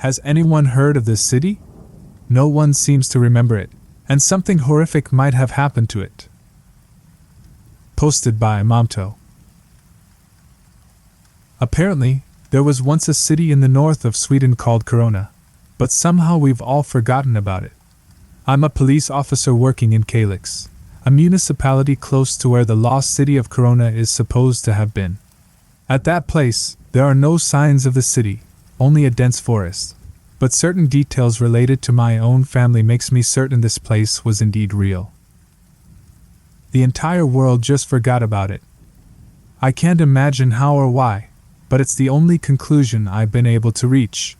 Has anyone heard of this city? No one seems to remember it, and something horrific might have happened to it. Posted by Momto. Apparently, there was once a city in the north of Sweden called Corona, but somehow we've all forgotten about it. I'm a police officer working in Kalix, a municipality close to where the lost city of Corona is supposed to have been. At that place, there are no signs of the city, only a dense forest. But certain details related to my own family makes me certain this place was indeed real. The entire world just forgot about it. I can't imagine how or why, but it's the only conclusion I've been able to reach.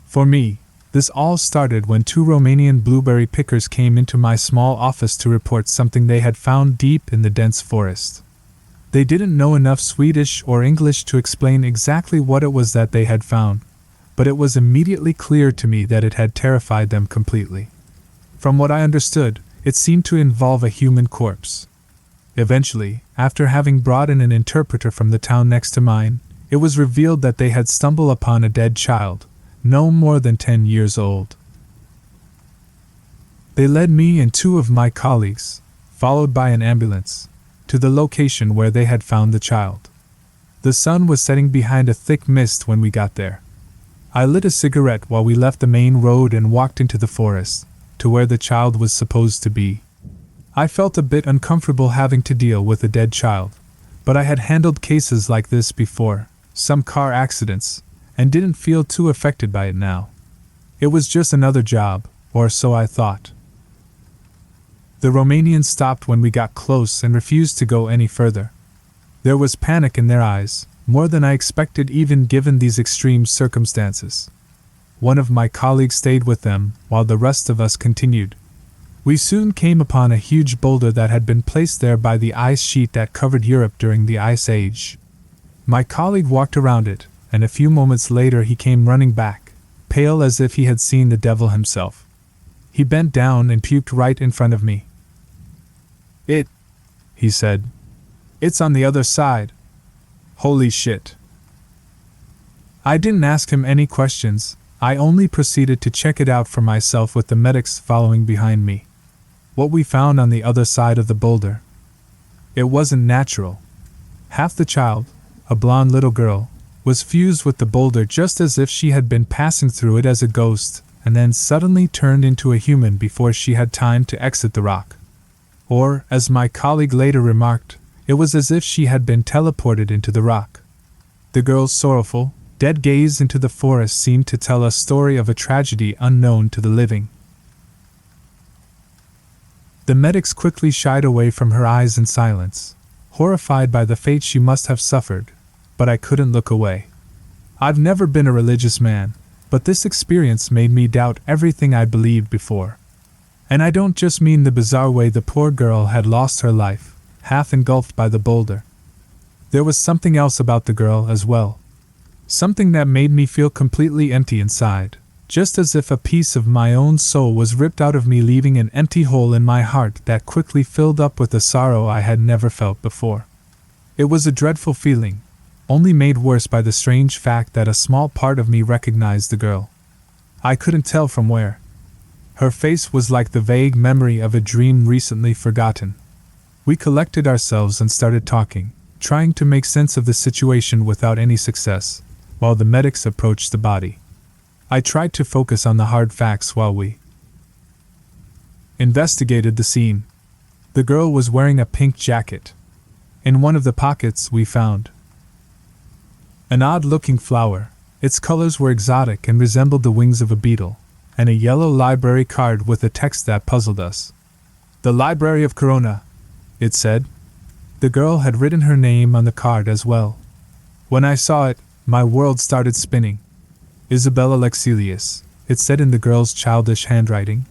For me, this all started when 2 Romanian blueberry pickers came into my small office to report something they had found deep in the dense forest. They didn't know enough Swedish or English to explain exactly what it was that they had found, but it was immediately clear to me that it had terrified them completely. From what I understood, it seemed to involve a human corpse. Eventually, after having brought in an interpreter from the town next to mine, it was revealed that they had stumbled upon a dead child, no more than 10 years old. They led me and 2 of my colleagues, followed by an ambulance, to the location where they had found the child. The sun was setting behind a thick mist when we got there. I lit a cigarette while we left the main road and walked into the forest, to where the child was supposed to be. I felt a bit uncomfortable having to deal with a dead child, but I had handled cases like this before, some car accidents, and didn't feel too affected by it now. It was just another job, or so I thought. The Romanians stopped when we got close and refused to go any further. There was panic in their eyes, more than I expected even given these extreme circumstances. One of my colleagues stayed with them, while the rest of us continued. We soon came upon a huge boulder that had been placed there by the ice sheet that covered Europe during the Ice Age. My colleague walked around it, and a few moments later he came running back, pale as if he had seen the devil himself. He bent down and puked right in front of me. He said. It's on the other side. Holy shit. I didn't ask him any questions, I only proceeded to check it out for myself with the medics following behind me. What we found on the other side of the boulder. It wasn't natural. Half the child, a blonde little girl, was fused with the boulder just as if she had been passing through it as a ghost, and then suddenly turned into a human before she had time to exit the rock. Or, as my colleague later remarked, it was as if she had been teleported into the rock. The girl's sorrowful, dead gaze into the forest seemed to tell a story of a tragedy unknown to the living. The medics quickly shied away from her eyes in silence, horrified by the fate she must have suffered, but I couldn't look away. I've never been a religious man, but this experience made me doubt everything I believed before. And I don't just mean the bizarre way the poor girl had lost her life, half engulfed by the boulder. There was something else about the girl as well. Something that made me feel completely empty inside, just as if a piece of my own soul was ripped out of me, leaving an empty hole in my heart that quickly filled up with a sorrow I had never felt before. It was a dreadful feeling, only made worse by the strange fact that a small part of me recognized the girl. I couldn't tell from where. Her face was like the vague memory of a dream recently forgotten. We collected ourselves and started talking, trying to make sense of the situation without any success, while the medics approached the body. I tried to focus on the hard facts while we investigated the scene. The girl was wearing a pink jacket. In one of the pockets we found an odd-looking flower. Its colors were exotic and resembled the wings of a beetle, and a yellow library card with a text that puzzled us. The Library of Corona, it said. The girl had written her name on the card as well. When I saw it, my world started spinning. Isabella Lexelius, it said in the girl's childish handwriting.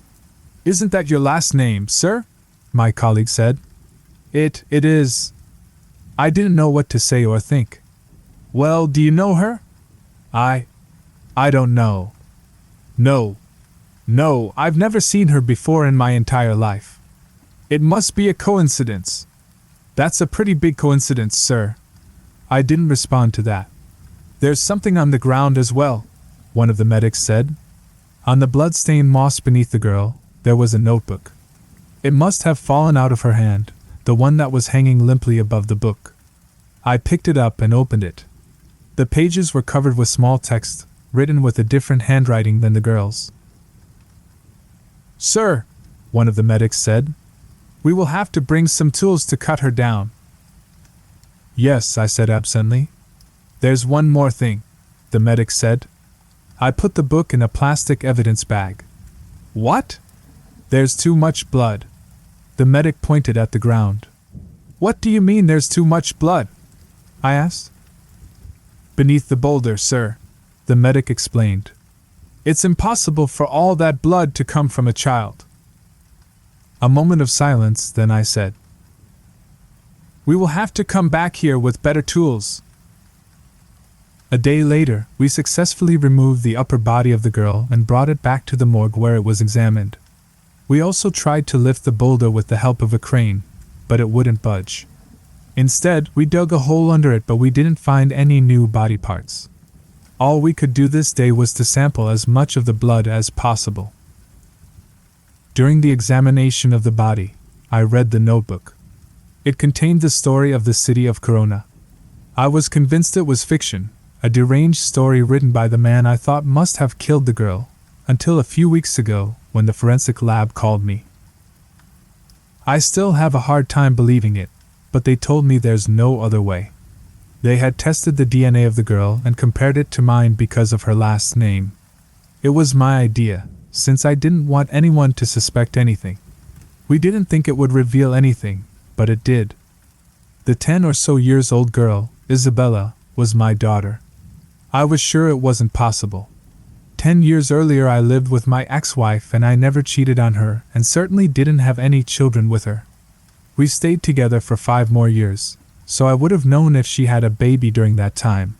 Isn't that your last name, sir? My colleague said. It is. I didn't know what to say or think. Well, do you know her? I don't know. No, I've never seen her before in my entire life. It must be a coincidence. That's a pretty big coincidence, sir. I didn't respond to that. There's something on the ground as well. one of the medics said. On the blood-stained moss beneath the girl, there was a notebook. It must have fallen out of her hand, the one that was hanging limply above the book. I picked it up and opened it. The pages were covered with small text, written with a different handwriting than the girl's. "Sir," one of the medics said, "we will have to bring some tools to cut her down." "Yes," I said absently. "There's one more thing," the medic said. I put the book in a plastic evidence bag. "What?" "There's too much blood." The medic pointed at the ground. "What do you mean there's too much blood?" I asked. "Beneath the boulder, sir," the medic explained. "It's impossible for all that blood to come from a child." A moment of silence, then I said, "We will have to come back here with better tools." A day later, we successfully removed the upper body of the girl and brought it back to the morgue where it was examined. We also tried to lift the boulder with the help of a crane, but it wouldn't budge. Instead, we dug a hole under it, but we didn't find any new body parts. All we could do this day was to sample as much of the blood as possible. During the examination of the body, I read the notebook. It contained the story of the city of Corona. I was convinced it was fiction, a deranged story written by the man I thought must have killed the girl, until a few weeks ago, when the forensic lab called me. I still have a hard time believing it, but they told me there's no other way. They had tested the DNA of the girl and compared it to mine because of her last name. It was my idea, since I didn't want anyone to suspect anything. We didn't think it would reveal anything, but it did. The 10 or so years old girl, Isabella, was my daughter. I was sure it wasn't possible. 10 years earlier I lived with my ex-wife and I never cheated on her and certainly didn't have any children with her. We stayed together for 5 more years, so I would have known if she had a baby during that time.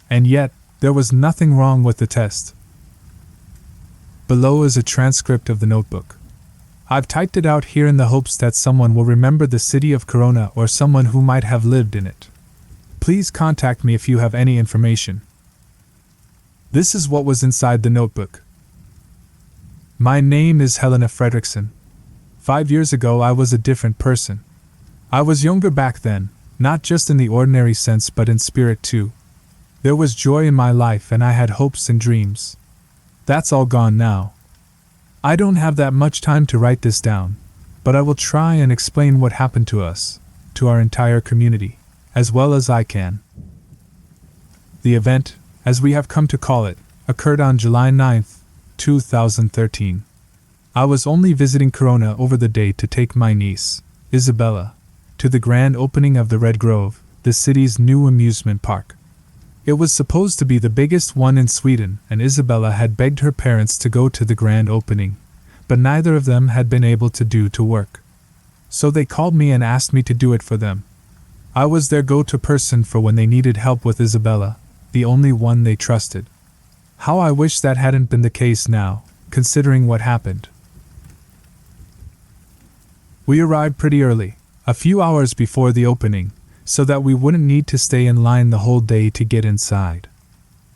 And yet, there was nothing wrong with the test. Below is a transcript of the notebook. I've typed it out here in the hopes that someone will remember the city of Corona or someone who might have lived in it. Please contact me if you have any information. This is what was inside the notebook. My name is Helena Fredrickson. 5 years ago I was a different person. I was younger back then, not just in the ordinary sense but in spirit too. There was joy in my life and I had hopes and dreams. That's all gone now. I don't have that much time to write this down, but I will try and explain what happened to us, to our entire community, as well as I can. The event, as we have come to call it, occurred on July 9th, 2013. I was only visiting Corona over the day to take my niece, Isabella, to the grand opening of the Red Grove, the city's new amusement park. It was supposed to be the biggest one in Sweden, and Isabella had begged her parents to go to the grand opening, but neither of them had been able to work. So they called me and asked me to do it for them. I was their go-to person for when they needed help with Isabella, the only one they trusted. How I wish that hadn't been the case now, considering what happened. We arrived pretty early, a few hours before the opening, so that we wouldn't need to stay in line the whole day to get inside.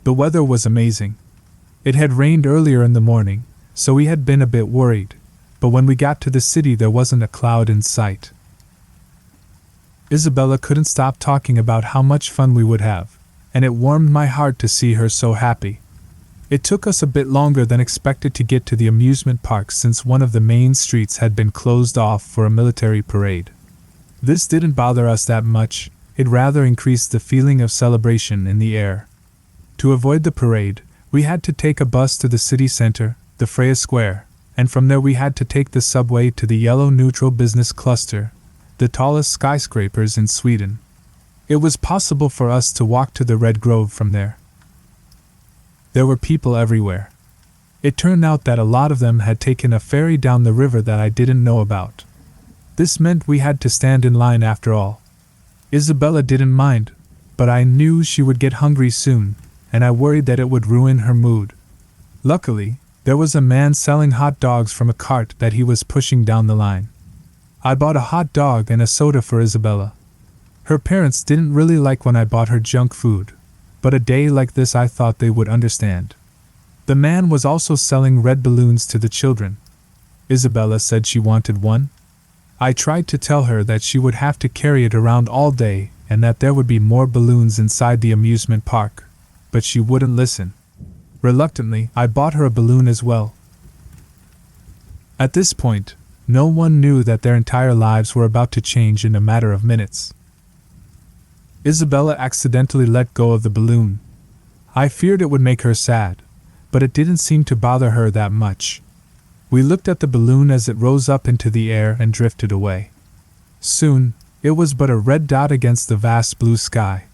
The weather was amazing. It had rained earlier in the morning, so we had been a bit worried, but when we got to the city there wasn't a cloud in sight. Isabella couldn't stop talking about how much fun we would have, and it warmed my heart to see her so happy. It took us a bit longer than expected to get to the amusement park since one of the main streets had been closed off for a military parade. This didn't bother us that much, it rather increased the feeling of celebration in the air. To avoid the parade, we had to take a bus to the city center, the Freya Square, and from there we had to take the subway to the Yellow Neutral Business Cluster, the tallest skyscrapers in Sweden. It was possible for us to walk to the Red Grove from there. There were people everywhere. It turned out that a lot of them had taken a ferry down the river that I didn't know about. This meant we had to stand in line after all. Isabella didn't mind, but I knew she would get hungry soon, and I worried that it would ruin her mood. Luckily, there was a man selling hot dogs from a cart that he was pushing down the line. I bought a hot dog and a soda for Isabella. Her parents didn't really like when I bought her junk food, but a day like this I thought they would understand. The man was also selling red balloons to the children. Isabella said she wanted one. I tried to tell her that she would have to carry it around all day and that there would be more balloons inside the amusement park, but she wouldn't listen. Reluctantly, I bought her a balloon as well. At this point, no one knew that their entire lives were about to change in a matter of minutes. Isabella accidentally let go of the balloon. I feared it would make her sad, but it didn't seem to bother her that much. We looked at the balloon as it rose up into the air and drifted away. Soon, it was but a red dot against the vast blue sky.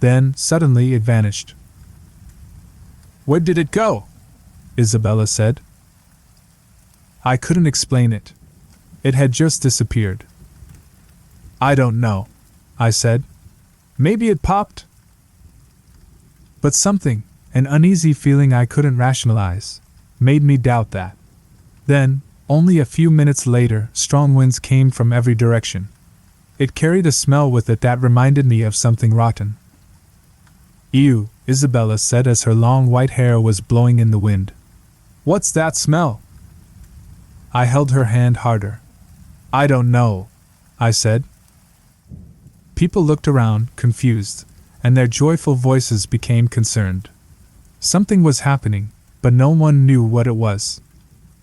Then, suddenly, it vanished. "Where did it go?" Isabella said. I couldn't explain it. It had just disappeared. "I don't know," I said. "Maybe it popped?" But something, an uneasy feeling I couldn't rationalize, made me doubt that. Then, only a few minutes later, strong winds came from every direction. It carried a smell with it that reminded me of something rotten. "Ew," Isabella said as her long white hair was blowing in the wind. "What's that smell?" I held her hand harder. "I don't know," I said. People looked around, confused, and their joyful voices became concerned. Something was happening, but no one knew what it was.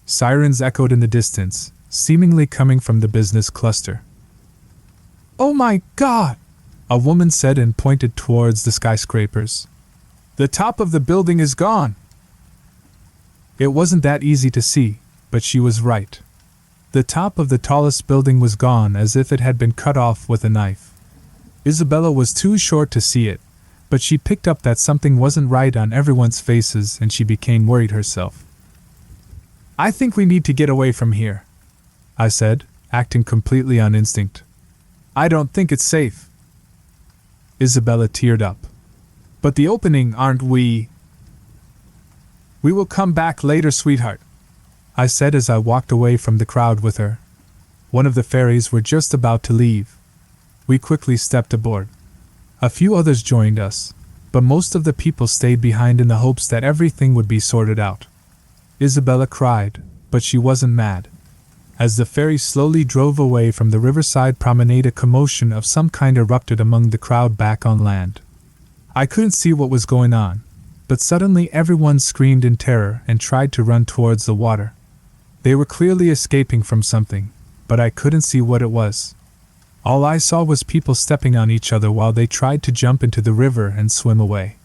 Sirens echoed in the distance, seemingly coming from the business cluster. "Oh my God!" a woman said and pointed towards the skyscrapers. "The top of the building is gone!" It wasn't that easy to see, but she was right. The top of the tallest building was gone as if it had been cut off with a knife. Isabella was too short to see it, but she picked up that something wasn't right on everyone's faces and she became worried herself. "I think we need to get away from here," I said, acting completely on instinct. "I don't think it's safe." Isabella teared up. "But the opening, aren't we?" "We will come back later, sweetheart," I said as I walked away from the crowd with her. One of the ferries were just about to leave. We quickly stepped aboard. A few others joined us, but most of the people stayed behind in the hopes that everything would be sorted out. Isabella cried, but she wasn't mad. As the ferry slowly drove away from the riverside promenade, a commotion of some kind erupted among the crowd back on land. I couldn't see what was going on, but suddenly everyone screamed in terror and tried to run towards the water. They were clearly escaping from something, but I couldn't see what it was. All I saw was people stepping on each other while they tried to jump into the river and swim away.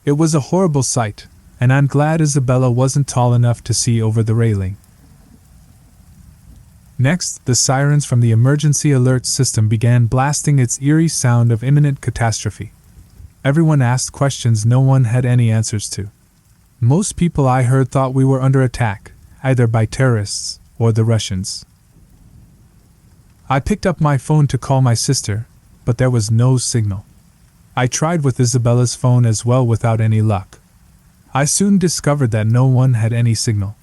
It was a horrible sight, and I'm glad Isabella wasn't tall enough to see over the railing. Next, the sirens from the emergency alert system began blasting its eerie sound of imminent catastrophe. Everyone asked questions no one had any answers to. Most people I heard thought we were under attack, either by terrorists or the Russians. I picked up my phone to call my sister, but there was no signal. I tried with Isabella's phone as well without any luck. I soon discovered that no one had any signal.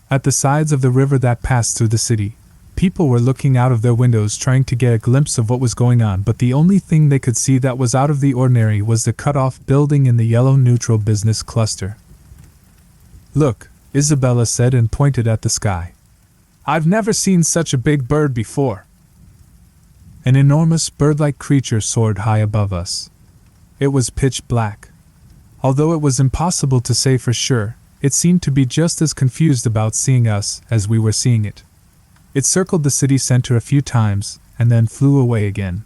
At the sides of the river that passed through the city, people were looking out of their windows trying to get a glimpse of what was going on, but the only thing they could see that was out of the ordinary was the cut-off building in the yellow neutral business cluster. "Look," Isabella said and pointed at the sky. "I've never seen such a big bird before." An enormous bird-like creature soared high above us. It was pitch black. Although it was impossible to say for sure, it seemed to be just as confused about seeing us as we were seeing it. It circled the city center a few times, and then flew away again.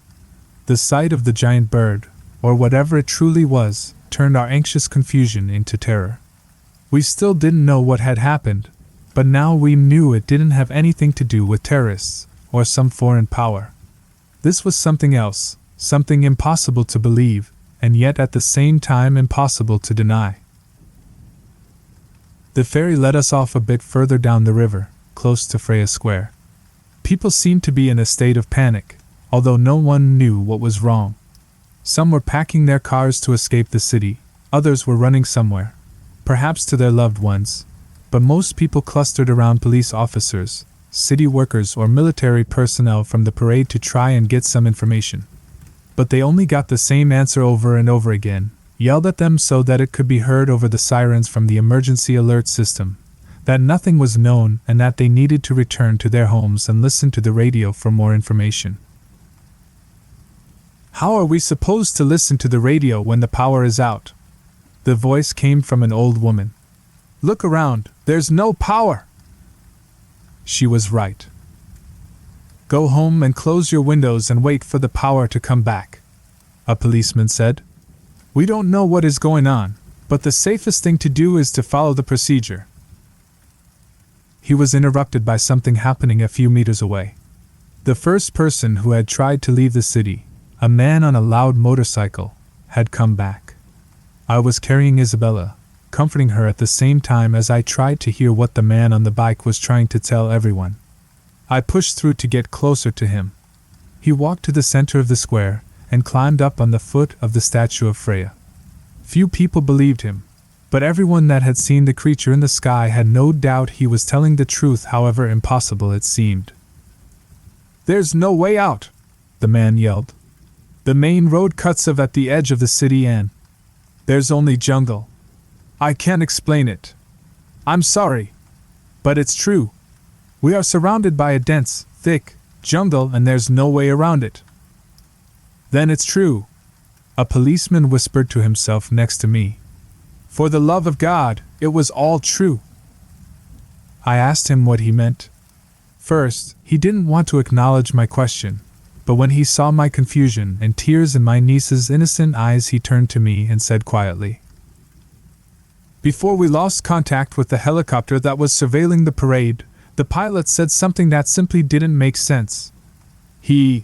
The sight of the giant bird, or whatever it truly was, turned our anxious confusion into terror. We still didn't know what had happened, but now we knew it didn't have anything to do with terrorists, or some foreign power. This was something else, something impossible to believe, and yet at the same time impossible to deny. The ferry led us off a bit further down the river, close to Freya Square. People seemed to be in a state of panic, although no one knew what was wrong. Some were packing their cars to escape the city, others were running somewhere, perhaps to their loved ones, but most people clustered around police officers, city workers or military personnel from the parade to try and get some information. But they only got the same answer over and over again: yelled at them so that it could be heard over the sirens from the emergency alert system, that nothing was known and that they needed to return to their homes and listen to the radio for more information. "How are we supposed to listen to the radio when the power is out?" The voice came from an old woman. "Look around, there's no power." She was right. "Go home and close your windows and wait for the power to come back," a policeman said. "We don't know what is going on, but the safest thing to do is to follow the procedure." He was interrupted by something happening a few meters away. The first person who had tried to leave the city, a man on a loud motorcycle, had come back. I was carrying Isabella, comforting her at the same time as I tried to hear what the man on the bike was trying to tell everyone. I pushed through to get closer to him. He walked to the center of the square and climbed up on the foot of the statue of Freya. Few people believed him, but everyone that had seen the creature in the sky had no doubt he was telling the truth, however impossible it seemed. "There's no way out," the man yelled. "The main road cuts off at the edge of the city and there's only jungle. I can't explain it. I'm sorry, but it's true. We are surrounded by a dense, thick jungle and there's no way around it." "Then it's true," a policeman whispered to himself next to me. "For the love of God, it was all true." I asked him what he meant. First, he didn't want to acknowledge my question, but when he saw my confusion and tears in my niece's innocent eyes, he turned to me and said quietly, "Before we lost contact with the helicopter that was surveilling the parade, the pilot said something that simply didn't make sense. He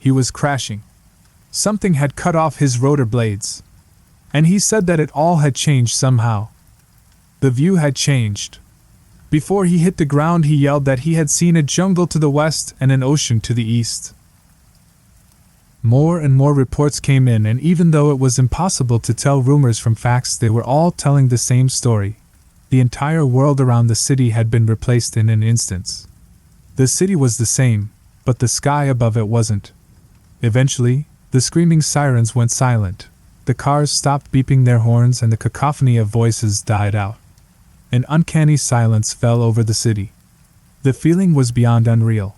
was crashing. Something had cut off his rotor blades. And he said that it all had changed somehow. The view had changed. Before he hit the ground, he yelled that he had seen a jungle to the west and an ocean to the east." More and more reports came in, and even though it was impossible to tell rumors from facts, they were all telling the same story. The entire world around the city had been replaced in an instant. The city was the same, but the sky above it wasn't. Eventually, the screaming sirens went silent. The cars stopped beeping their horns and the cacophony of voices died out. An uncanny silence fell over the city. The feeling was beyond unreal.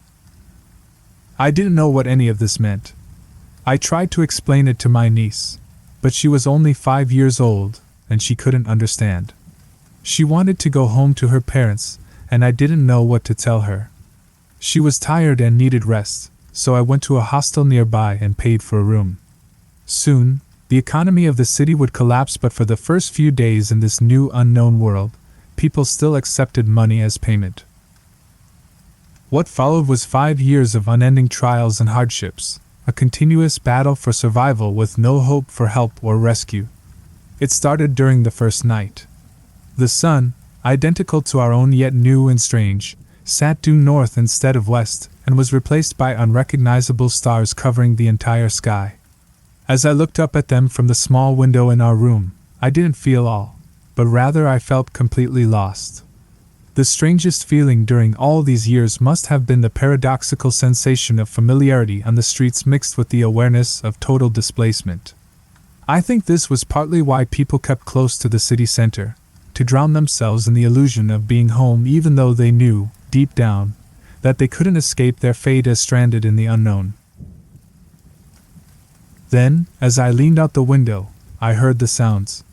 I didn't know what any of this meant. I tried to explain it to my niece, but she was only 5 years old, and she couldn't understand. She wanted to go home to her parents, and I didn't know what to tell her. She was tired and needed rest, so I went to a hostel nearby and paid for a room. Soon, the economy of the city would collapse, but for the first few days in this new unknown world, people still accepted money as payment. What followed was 5 years of unending trials and hardships, a continuous battle for survival with no hope for help or rescue. It started during the first night. The sun, identical to our own yet new and strange, sat due north instead of west and was replaced by unrecognizable stars covering the entire sky. As I looked up at them from the small window in our room, I didn't feel awe, but rather I felt completely lost. The strangest feeling during all these years must have been the paradoxical sensation of familiarity on the streets mixed with the awareness of total displacement. I think this was partly why people kept close to the city center, to drown themselves in the illusion of being home, even though they knew, deep down, that they couldn't escape their fate as stranded in the unknown. Then, as I leaned out the window, I heard the sounds.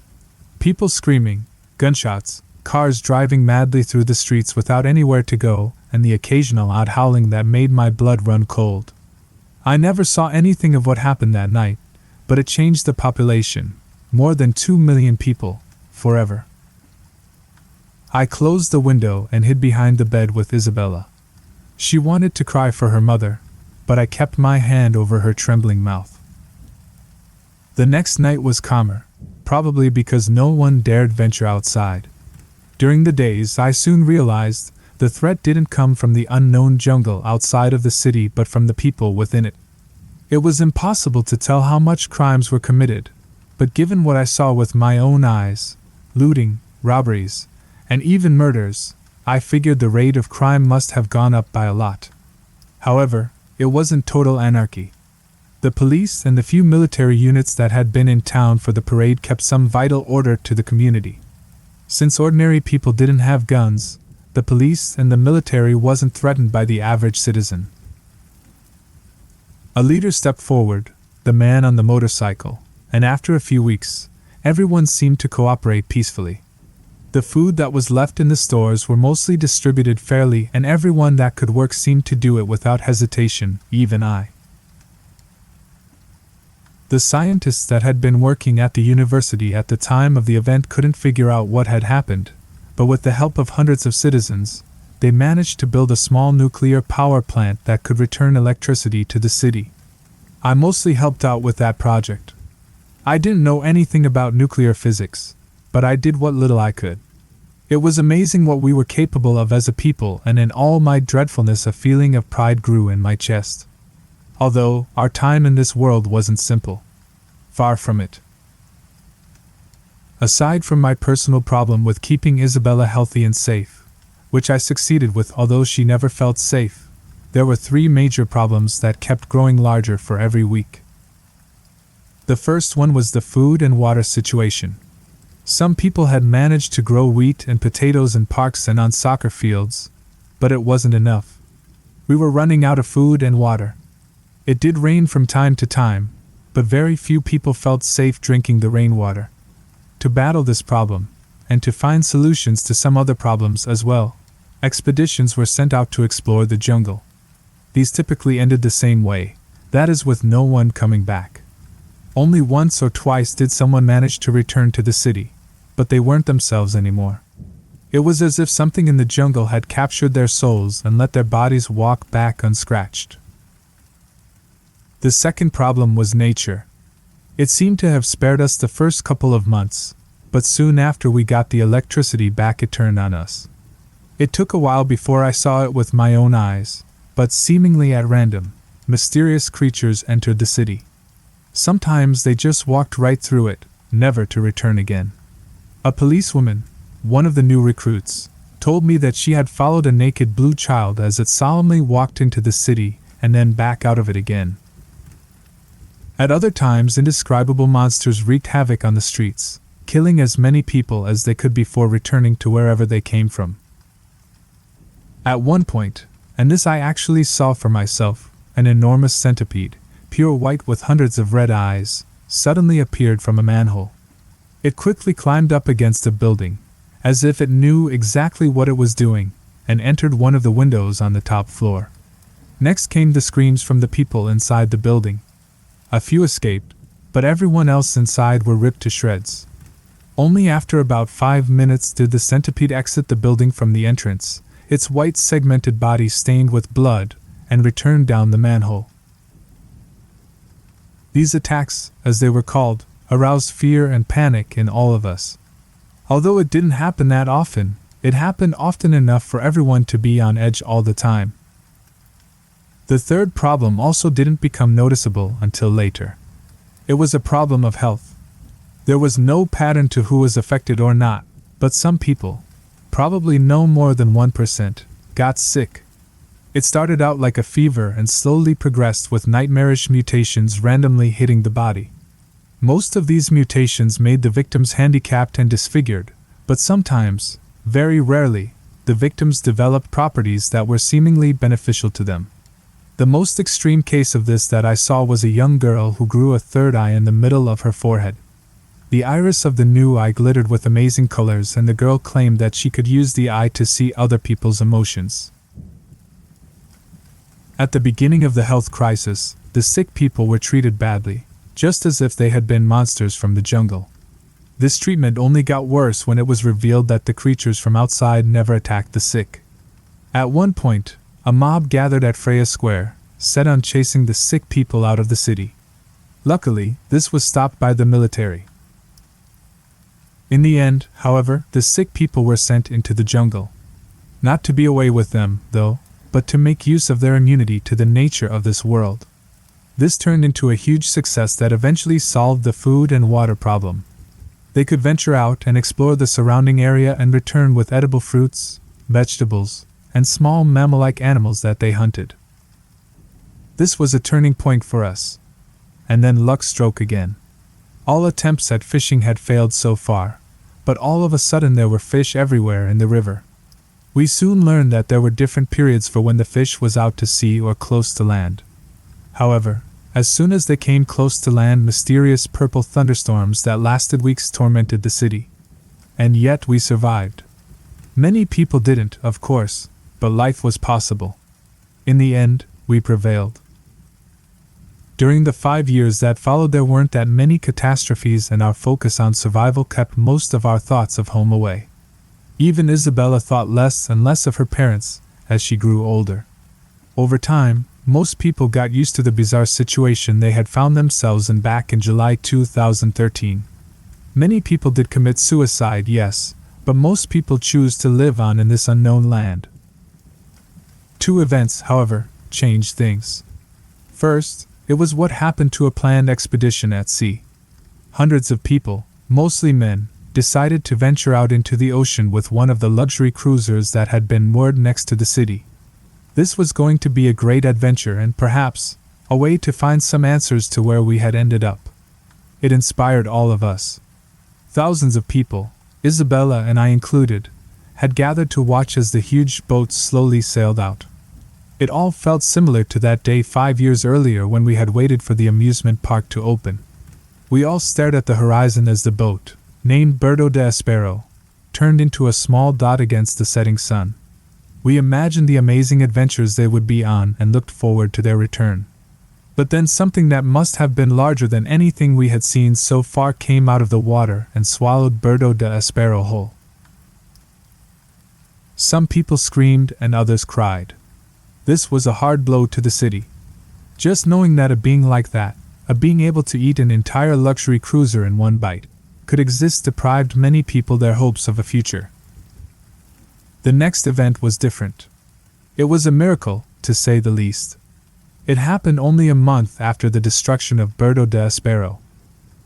People screaming, gunshots, cars driving madly through the streets without anywhere to go, and the occasional odd howling that made my blood run cold. I never saw anything of what happened that night, but it changed the population, more than 2 million people, forever. I closed the window and hid behind the bed with Isabella. She wanted to cry for her mother, but I kept my hand over her trembling mouth. The next night was calmer, probably because no one dared venture outside. During the days, I soon realized the threat didn't come from the unknown jungle outside of the city but from the people within it. It was impossible to tell how much crimes were committed, but given what I saw with my own eyes, looting, robberies, and even murders, I figured the rate of crime must have gone up by a lot. However, it wasn't total anarchy. The police and the few military units that had been in town for the parade kept some vital order to the community. Since ordinary people didn't have guns, the police and the military wasn't threatened by the average citizen. A leader stepped forward, the man on the motorcycle, and after a few weeks, everyone seemed to cooperate peacefully. The food that was left in the stores were mostly distributed fairly, and everyone that could work seemed to do it without hesitation, even I. The scientists that had been working at the university at the time of the event couldn't figure out what had happened, but with the help of hundreds of citizens, they managed to build a small nuclear power plant that could return electricity to the city. I mostly helped out with that project. I didn't know anything about nuclear physics, but I did what little I could. It was amazing what we were capable of as a people, and in all my dreadfulness a feeling of pride grew in my chest. Although, our time in this world wasn't simple. Far from it. Aside from my personal problem with keeping Isabella healthy and safe, which I succeeded with although she never felt safe, there were 3 major problems that kept growing larger for every week. The first one was the food and water situation. Some people had managed to grow wheat and potatoes in parks and on soccer fields, but it wasn't enough. We were running out of food and water. It did rain from time to time, but very few people felt safe drinking the rainwater. To battle this problem, and to find solutions to some other problems as well, expeditions were sent out to explore the jungle. These typically ended the same way, that is, with no one coming back. Only once or twice did someone manage to return to the city, but they weren't themselves anymore. It was as if something in the jungle had captured their souls and let their bodies walk back unscratched. The second problem was nature. It seemed to have spared us the first couple of months, but soon after we got the electricity back it turned on us. It took a while before I saw it with my own eyes, but seemingly at random, mysterious creatures entered the city. Sometimes they just walked right through it, never to return again. A policewoman, one of the new recruits, told me that she had followed a naked blue child as it solemnly walked into the city and then back out of it again. At other times, indescribable monsters wreaked havoc on the streets, killing as many people as they could before returning to wherever they came from. At one point, and this I actually saw for myself, an enormous centipede, pure white with hundreds of red eyes, suddenly appeared from a manhole. It quickly climbed up against a building, as if it knew exactly what it was doing, and entered one of the windows on the top floor. Next came the screams from the people inside the building. A few escaped, but everyone else inside were ripped to shreds. Only after about 5 minutes did the centipede exit the building from the entrance, its white segmented body stained with blood, and returned down the manhole. These attacks, as they were called, aroused fear and panic in all of us. Although it didn't happen that often, it happened often enough for everyone to be on edge all the time. The third problem also didn't become noticeable until later. It was a problem of health. There was no pattern to who was affected or not, but some people, probably no more than 1%, got sick. It started out like a fever and slowly progressed with nightmarish mutations randomly hitting the body. Most of these mutations made the victims handicapped and disfigured, but sometimes, very rarely, the victims developed properties that were seemingly beneficial to them. The most extreme case of this that I saw was a young girl who grew a third eye in the middle of her forehead. The iris of the new eye glittered with amazing colors, and the girl claimed that she could use the eye to see other people's emotions. At the beginning of the health crisis, the sick people were treated badly, just as if they had been monsters from the jungle. This treatment only got worse when it was revealed that the creatures from outside never attacked the sick. At one point, a mob gathered at Freya Square, set on chasing the sick people out of the city. Luckily, this was stopped by the military. In the end, however, the sick people were sent into the jungle. Not to be away with them, though, but to make use of their immunity to the nature of this world. This turned into a huge success that eventually solved the food and water problem. They could venture out and explore the surrounding area and return with edible fruits, vegetables, and small mammal-like animals that they hunted. This was a turning point for us. and then luck struck again. All attempts at fishing had failed so far, but all of a sudden there were fish everywhere in the river. We soon learned that there were different periods for when the fish was out to sea or close to land. However, as soon as they came close to land, mysterious purple thunderstorms that lasted weeks tormented the city. And yet we survived. Many people didn't, of course, but life was possible. In the end, we prevailed. During the 5 years that followed, there weren't that many catastrophes, and our focus on survival kept most of our thoughts of home away. Even Isabella thought less and less of her parents as she grew older. Over time, most people got used to the bizarre situation they had found themselves in back in July 2013. Many people did commit suicide, yes, but most people choose to live on in this unknown land. 2 events, however, changed things. First, it was what happened to a planned expedition at sea. Hundreds of people, mostly men, decided to venture out into the ocean with one of the luxury cruisers that had been moored next to the city. This was going to be a great adventure and perhaps a way to find some answers to where we had ended up. It inspired all of us. Thousands of people, Isabella and I included, had gathered to watch as the huge boats slowly sailed out. It all felt similar to that day 5 years earlier when we had waited for the amusement park to open. We all stared at the horizon as the boat, named Puerto de Espero, turned into a small dot against the setting sun. We imagined the amazing adventures they would be on and looked forward to their return. But then something that must have been larger than anything we had seen so far came out of the water and swallowed Puerto de Espero whole. Some people screamed and others cried. This was a hard blow to the city. Just knowing that a being like that, a being able to eat an entire luxury cruiser in one bite, could exist deprived many people their hopes of a future. The next event was different. It was a miracle, to say the least. It happened only a month after the destruction of Puerto de Espero.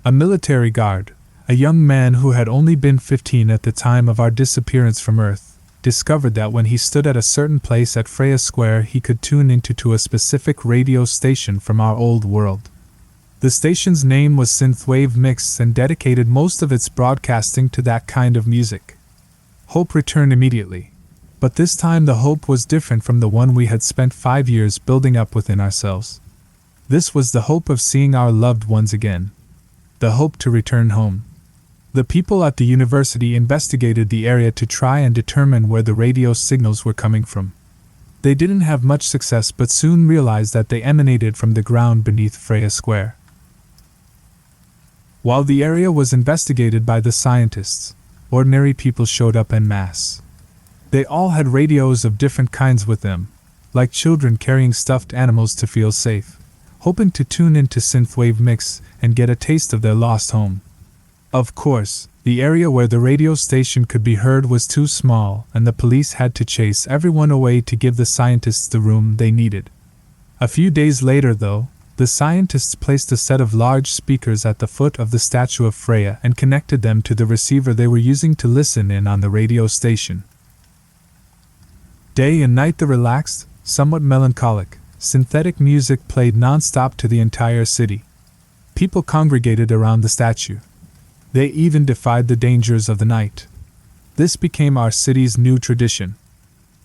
A military guard, a young man who had only been 15 at the time of our disappearance from Earth, discovered that when he stood at a certain place at Freya Square he could tune into a specific radio station from our old world. The station's name was Synthwave Mix and dedicated most of its broadcasting to that kind of music. Hope returned immediately, but this time the hope was different from the one we had spent 5 years building up within ourselves. This was the hope of seeing our loved ones again. The hope to return home. The people at the university investigated the area to try and determine where the radio signals were coming from. They didn't have much success but soon realized that they emanated from the ground beneath Freya Square. While the area was investigated by the scientists, ordinary people showed up en masse. They all had radios of different kinds with them, like children carrying stuffed animals to feel safe, hoping to tune into Synthwave Mix and get a taste of their lost home. Of course, the area where the radio station could be heard was too small, and the police had to chase everyone away to give the scientists the room they needed. A few days later, though, the scientists placed a set of large speakers at the foot of the statue of Freya and connected them to the receiver they were using to listen in on the radio station. Day and night the relaxed, somewhat melancholic, synthetic music played non-stop to the entire city. People congregated around the statue. They even defied the dangers of the night. This became our city's new tradition.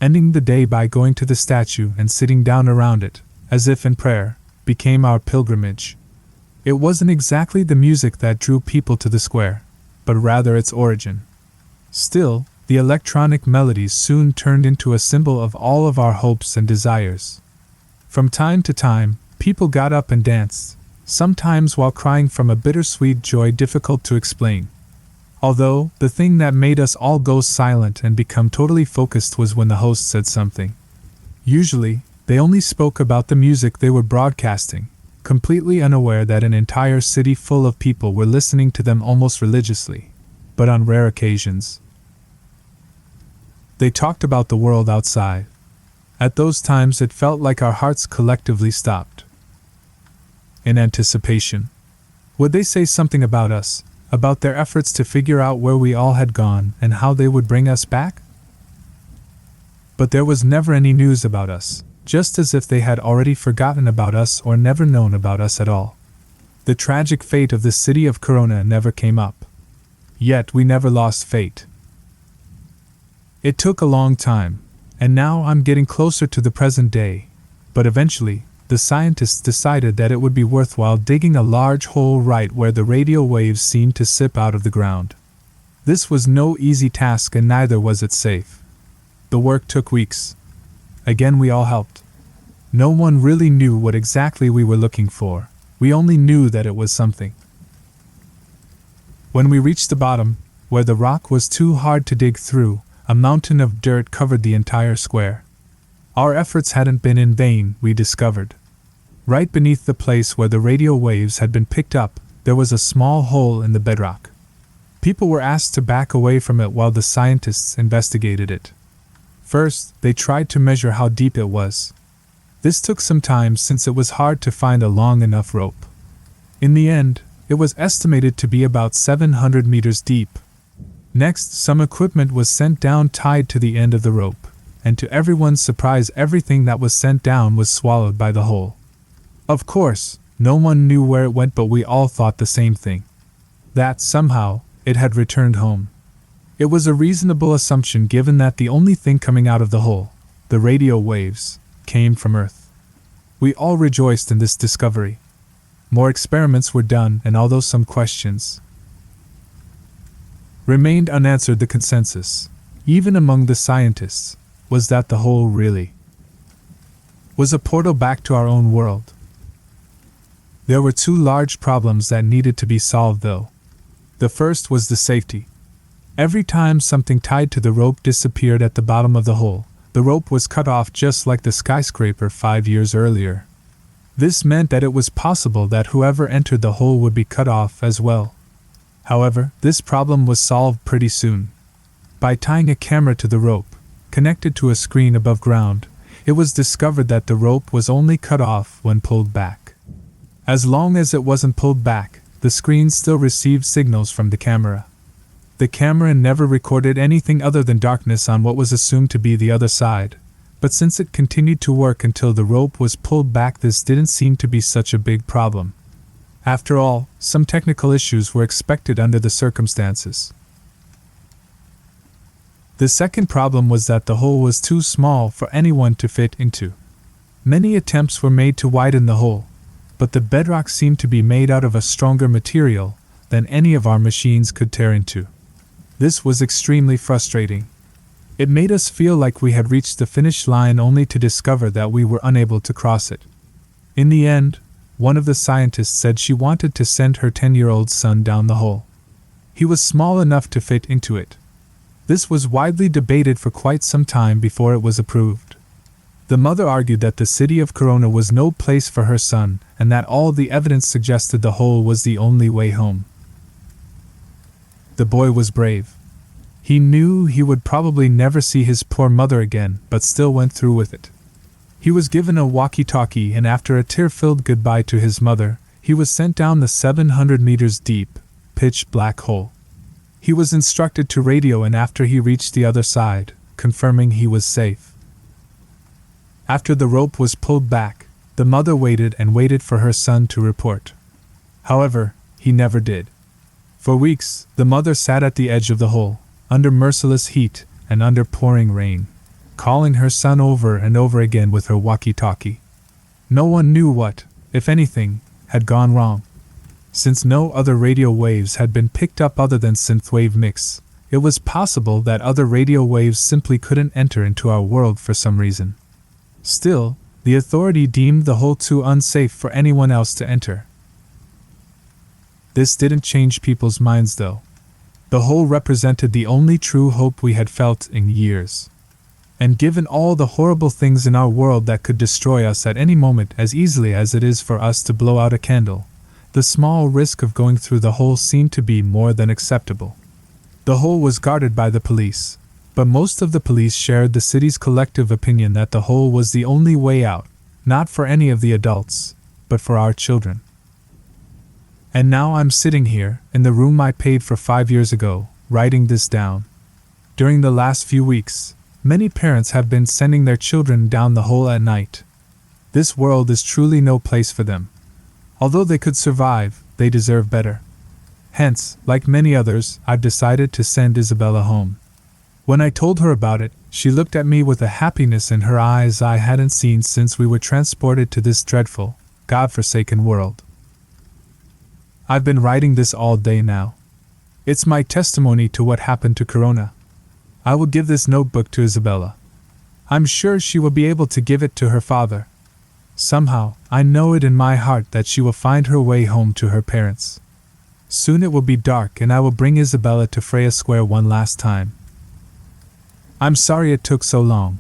Ending the day by going to the statue and sitting down around it, as if in prayer, became our pilgrimage. It wasn't exactly the music that drew people to the square, but rather its origin. Still, the electronic melodies soon turned into a symbol of all of our hopes and desires. From time to time, people got up and danced, sometimes while crying from a bittersweet joy difficult to explain. Although, the thing that made us all go silent and become totally focused was when the host said something. Usually, they only spoke about the music they were broadcasting, completely unaware that an entire city full of people were listening to them almost religiously. But on rare occasions, they talked about the world outside. At those times it felt like our hearts collectively stopped. In anticipation. Would they say something about us, about their efforts to figure out where we all had gone and how they would bring us back? But there was never any news about us, just as if they had already forgotten about us or never known about us at all. The tragic fate of the city of Corona never came up. Yet we never lost faith. It took a long time, and now I'm getting closer to the present day, but eventually, the scientists decided that it would be worthwhile digging a large hole right where the radio waves seemed to sip out of the ground. This was no easy task, and neither was it safe. The work took weeks. Again, we all helped. No one really knew what exactly we were looking for. We only knew that it was something. When we reached the bottom, where the rock was too hard to dig through, a mountain of dirt covered the entire square. Our efforts hadn't been in vain, we discovered. Right beneath the place where the radio waves had been picked up, there was a small hole in the bedrock. People were asked to back away from it while the scientists investigated it. First, they tried to measure how deep it was. This took some time since it was hard to find a long enough rope. In the end, it was estimated to be about 700 meters deep. Next, some equipment was sent down tied to the end of the rope, and to everyone's surprise, everything that was sent down was swallowed by the hole. Of course, no one knew where it went, but we all thought the same thing. That, somehow, it had returned home. It was a reasonable assumption given that the only thing coming out of the hole, the radio waves, came from Earth. We all rejoiced in this discovery. More experiments were done, and although some questions remained unanswered, the consensus, even among the scientists, was that the hole really was a portal back to our own world. There were two large problems that needed to be solved, though. The first was the safety. Every time something tied to the rope disappeared at the bottom of the hole, the rope was cut off, just like the skyscraper 5 years earlier. This meant that it was possible that whoever entered the hole would be cut off as well. However, this problem was solved pretty soon. By tying a camera to the rope, connected to a screen above ground, it was discovered that the rope was only cut off when pulled back. As long as it wasn't pulled back, the screen still received signals from the camera. The camera never recorded anything other than darkness on what was assumed to be the other side, but since it continued to work until the rope was pulled back, this didn't seem to be such a big problem. After all, some technical issues were expected under the circumstances. The second problem was that the hole was too small for anyone to fit into. Many attempts were made to widen the hole, but the bedrock seemed to be made out of a stronger material than any of our machines could tear into. This was extremely frustrating. It made us feel like we had reached the finish line only to discover that we were unable to cross it. In the end, one of the scientists said she wanted to send her 10-year-old son down the hole. He was small enough to fit into it. This was widely debated for quite some time before it was approved. The mother argued that the city of Corona was no place for her son, and that all the evidence suggested the hole was the only way home. The boy was brave. He knew he would probably never see his poor mother again, but still went through with it. He was given a walkie-talkie, and after a tear-filled goodbye to his mother, he was sent down the 700 meters deep, pitch-black hole. He was instructed to radio, and after he reached the other side, confirming he was safe. After the rope was pulled back, the mother waited and waited for her son to report. However, he never did. For weeks, the mother sat at the edge of the hole, under merciless heat and under pouring rain, calling her son over and over again with her walkie-talkie. No one knew what, if anything, had gone wrong. Since no other radio waves had been picked up other than synthwave mix, it was possible that other radio waves simply couldn't enter into our world for some reason. Still, the authority deemed the hole too unsafe for anyone else to enter. This didn't change people's minds, though. The hole represented the only true hope we had felt in years. And given all the horrible things in our world that could destroy us at any moment as easily as it is for us to blow out a candle, the small risk of going through the hole seemed to be more than acceptable. The hole was guarded by the police, but most of the police shared the city's collective opinion that the hole was the only way out, not for any of the adults, but for our children. And now I'm sitting here, in the room I paid for 5 years ago, writing this down. During the last few weeks, many parents have been sending their children down the hole at night. This world is truly no place for them. Although they could survive, they deserve better. Hence, like many others, I've decided to send Isabella home. When I told her about it, she looked at me with a happiness in her eyes I hadn't seen since we were transported to this dreadful, God-forsaken world. I've been writing this all day now. It's my testimony to what happened to Corona. I will give this notebook to Isabella. I'm sure she will be able to give it to her father. Somehow, I know it in my heart that she will find her way home to her parents. Soon it will be dark and I will bring Isabella to Freya Square one last time. I'm sorry it took so long.